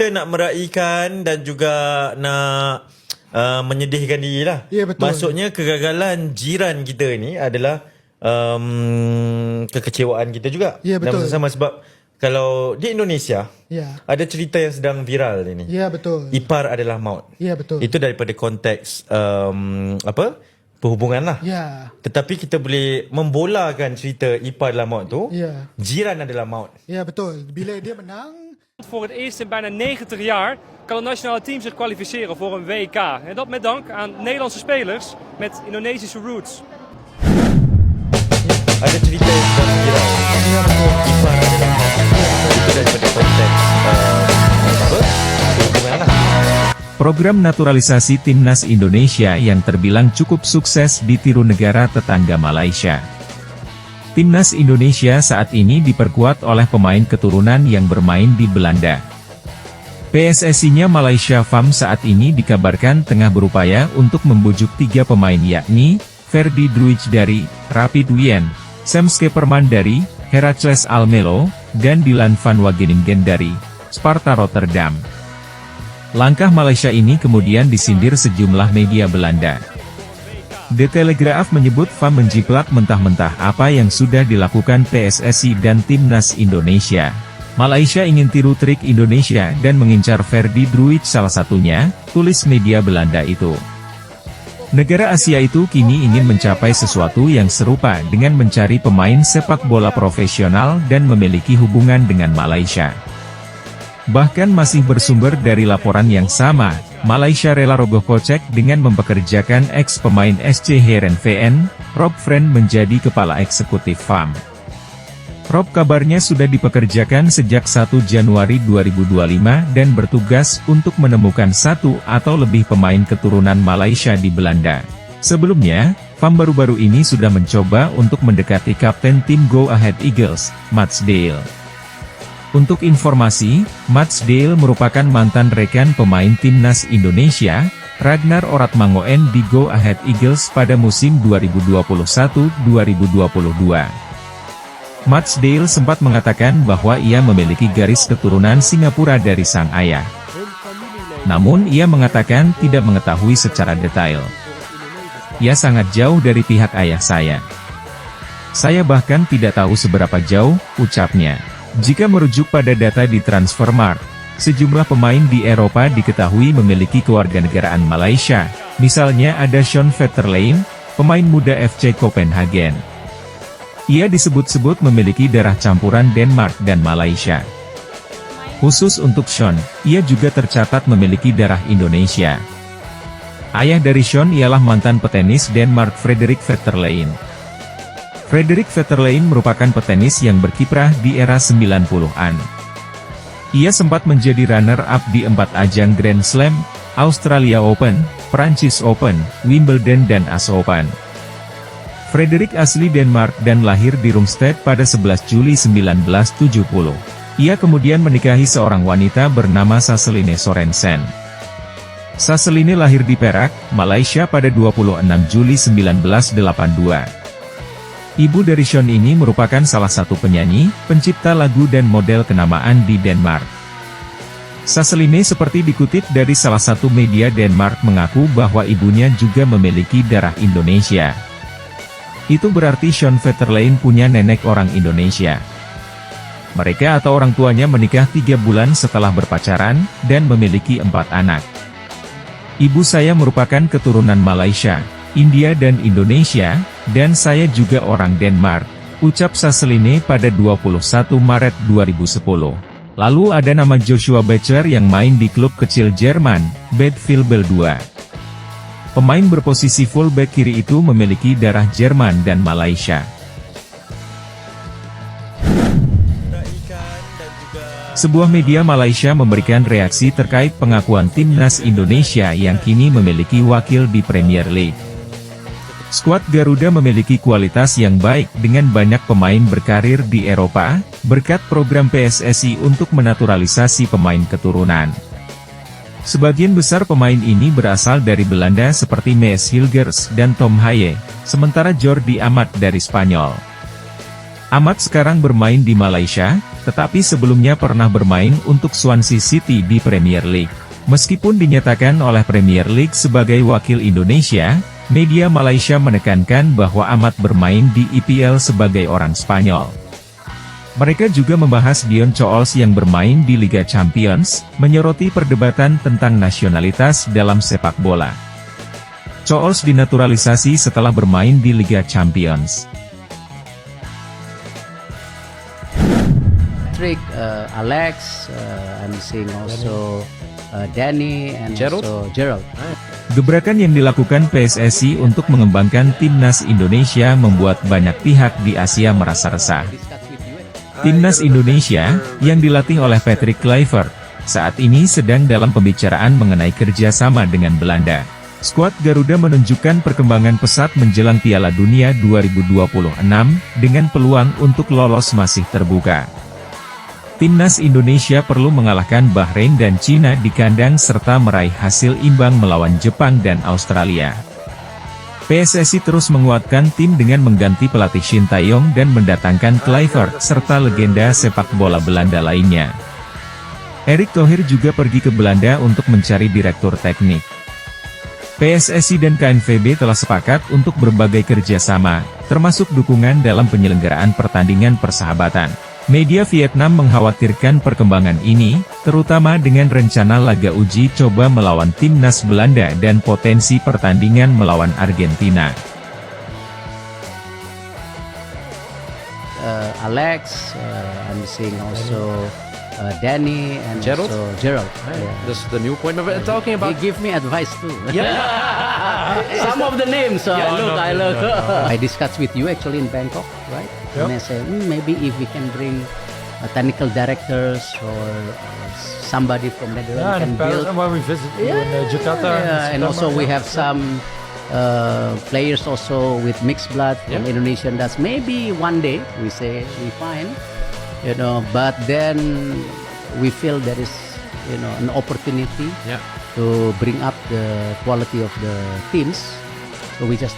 kita nak meraihkan dan juga nak menyedihkan diri lah. Ya, betul. Maksudnya kegagalan jiran kita ni adalah kekecewaan kita juga. Ya, betul. Dan bersama sebab kalau di Indonesia Ya. ada cerita yang sedang viral ini. Ya, betul. Ipar adalah maut. Ya, betul. Itu daripada konteks perhubungan lah. Ya. Tetapi kita boleh membolakan cerita ipar adalah maut tu. Ya. Jiran adalah maut. Ya, betul. Bila dia menang, Voor het eerst in bijna 90 jaar kan het nationale team zich kwalificeren voor een WK. En dat met dank aan Nederlandse spelers met Indonesische roots. Ada cerita yang sedang viral. Ipar adalah maut. Itu daripada konteks perhubungan lah. Program naturalisasi Timnas Indonesia yang terbilang cukup sukses ditiru negara tetangga Malaysia. Timnas Indonesia saat ini diperkuat oleh pemain keturunan yang bermain di Belanda. PSSI-nya Malaysia FAM saat ini dikabarkan tengah berupaya untuk membujuk 3 pemain yakni, Ferdi Druij dari Rapid Wien, Sam Skeperman dari Heracles Almelo, dan Dylan van Wageningen dari Sparta Rotterdam. Langkah Malaysia ini kemudian disindir sejumlah media Belanda. The Telegraph menyebut FAM menjiplak mentah-mentah apa yang sudah dilakukan PSSI dan Timnas Indonesia. Malaysia ingin tiru trik Indonesia dan mengincar Ferdi Druij salah satunya, tulis media Belanda itu. Negara Asia itu kini ingin mencapai sesuatu yang serupa dengan mencari pemain sepak bola profesional dan memiliki hubungan dengan Malaysia. Bahkan masih bersumber dari laporan yang sama, Malaysia rela rogoh kocek dengan mempekerjakan ex-pemain SC Heerenveen, Rob Friend menjadi kepala eksekutif FAM. Rob kabarnya sudah dipekerjakan sejak 1 Januari 2025 dan bertugas untuk menemukan 1 atau lebih pemain keturunan Malaysia di Belanda. Sebelumnya, FAM baru-baru ini sudah mencoba untuk mendekati kapten tim Go Ahead Eagles, Mats Dale. Untuk informasi, Mats Dale merupakan mantan rekan pemain Timnas Indonesia, Ragnar Oratmangoen di Go Ahead Eagles pada musim 2021-2022. Mats Dale sempat mengatakan bahwa ia memiliki garis keturunan Singapura dari sang ayah. Namun ia mengatakan tidak mengetahui secara detail. Ia sangat jauh dari pihak ayah saya. Saya bahkan tidak tahu seberapa jauh, ucapnya. Jika merujuk pada data di Transfermarkt, sejumlah pemain di Eropa diketahui memiliki kewarganegaraan Malaysia, misalnya ada Sean Vetterlein, pemain muda FC Copenhagen. Ia disebut-sebut memiliki darah campuran Denmark dan Malaysia. Khusus untuk Sean, ia juga tercatat memiliki darah Indonesia. Ayah dari Sean ialah mantan petenis Denmark Frederik Vetterlein. Frederik Vetterlein merupakan petenis yang berkiprah di era 90-an. Ia sempat menjadi runner-up di 4 ajang Grand Slam, Australia Open, Prancis Open, Wimbledon dan AS Open. Frederik asli Denmark dan lahir di Rungsted pada 11 Juli 1970. Ia kemudian menikahi seorang wanita bernama Saseline Sorensen. Saseline lahir di Perak, Malaysia pada 26 Juli 1982. Ibu dari Sean ini merupakan salah satu penyanyi, pencipta lagu dan model kenamaan di Denmark. Saseline seperti dikutip dari salah satu media Denmark mengaku bahwa ibunya juga memiliki darah Indonesia. Itu berarti Sean Vetterlein punya nenek orang Indonesia. Mereka atau orang tuanya menikah 3 bulan setelah berpacaran, dan memiliki 4 anak. Ibu saya merupakan keturunan Malaysia, India dan Indonesia, dan saya juga orang Denmark, ucap Saseline pada 21 Maret 2010. Lalu ada nama Joshua Becher yang main di klub kecil Jerman, Bad Vilbel 2. Pemain berposisi fullback kiri itu memiliki darah Jerman dan Malaysia. Sebuah media Malaysia memberikan reaksi terkait pengakuan Timnas Indonesia yang kini memiliki wakil di Premier League. Skuad Garuda memiliki kualitas yang baik dengan banyak pemain berkarir di Eropa, berkat program PSSI untuk menaturalisasi pemain keturunan. Sebagian besar pemain ini berasal dari Belanda seperti Mees Hilgers dan Tom Haye, sementara Jordi Amat dari Spanyol. Amat sekarang bermain di Malaysia, tetapi sebelumnya pernah bermain untuk Swansea City di Premier League. Meskipun dinyatakan oleh Premier League sebagai wakil Indonesia, media Malaysia menekankan bahwa Ahmad bermain di IPL sebagai orang Spanyol. Mereka juga membahas Dion Scholes yang bermain di Liga Champions, menyoroti perdebatan tentang nasionalitas dalam sepak bola. Scholes dinaturalisasi setelah bermain di Liga Champions. Alex, I'm seeing also Danny and also Gerald. Gebrakan yang dilakukan PSSI untuk mengembangkan timnas Indonesia membuat banyak pihak di Asia merasa resah. Timnas Indonesia, yang dilatih oleh Patrick Kluivert, saat ini sedang dalam pembicaraan mengenai kerjasama dengan Belanda. Skuad Garuda menunjukkan perkembangan pesat menjelang Piala Dunia 2026, dengan peluang untuk lolos masih terbuka. Timnas Indonesia perlu mengalahkan Bahrain dan Cina di kandang serta meraih hasil imbang melawan Jepang dan Australia. PSSI terus menguatkan tim dengan mengganti pelatih Shin Tae-yong dan mendatangkan Kluivert serta legenda sepak bola Belanda lainnya. Erick Thohir juga pergi ke Belanda untuk mencari direktur teknik. PSSI dan KNVB telah sepakat untuk berbagai kerjasama, termasuk dukungan dalam penyelenggaraan pertandingan persahabatan. Media Vietnam mengkhawatirkan perkembangan ini, terutama dengan rencana laga uji coba melawan timnas Belanda dan potensi pertandingan melawan Argentina. Alex, I'm seeing also Danny and Gerald? also Gerald. This is the new point of it. Talking He about give me advice too. yeah. Some of the names. So Yeah, I look. no. I discussed with you actually in Bangkok, right? Yep. And I said maybe if we can bring technical directors or somebody from Netherlands can build. when we visit you in Jakarta. Yeah, and also we have some players also with mixed blood from Yeah. Indonesian. That's maybe one day we say we find, but then we feel there is, an opportunity Yeah. to bring up the quality of the teams. So we just,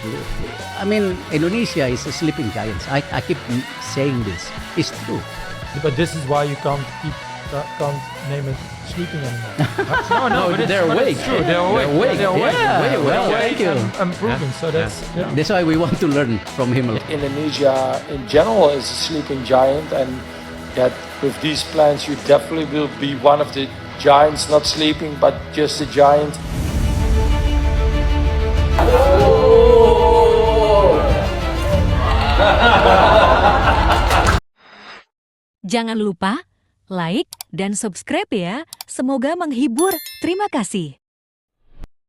Indonesia is a sleeping giant. I keep saying this. It's true. But this is why you can't name it sleeping anymore. No, but they're awake. It's true. They're awake. They're awake. Yeah, well, thank you. Improving. So that's That's why we want to learn from him a lot. Indonesia in general is a sleeping giant, and that with these plans you definitely will be one of the giants, not sleeping but just a giant. Jangan lupa like dan subscribe ya. Semoga menghibur. Terima kasih.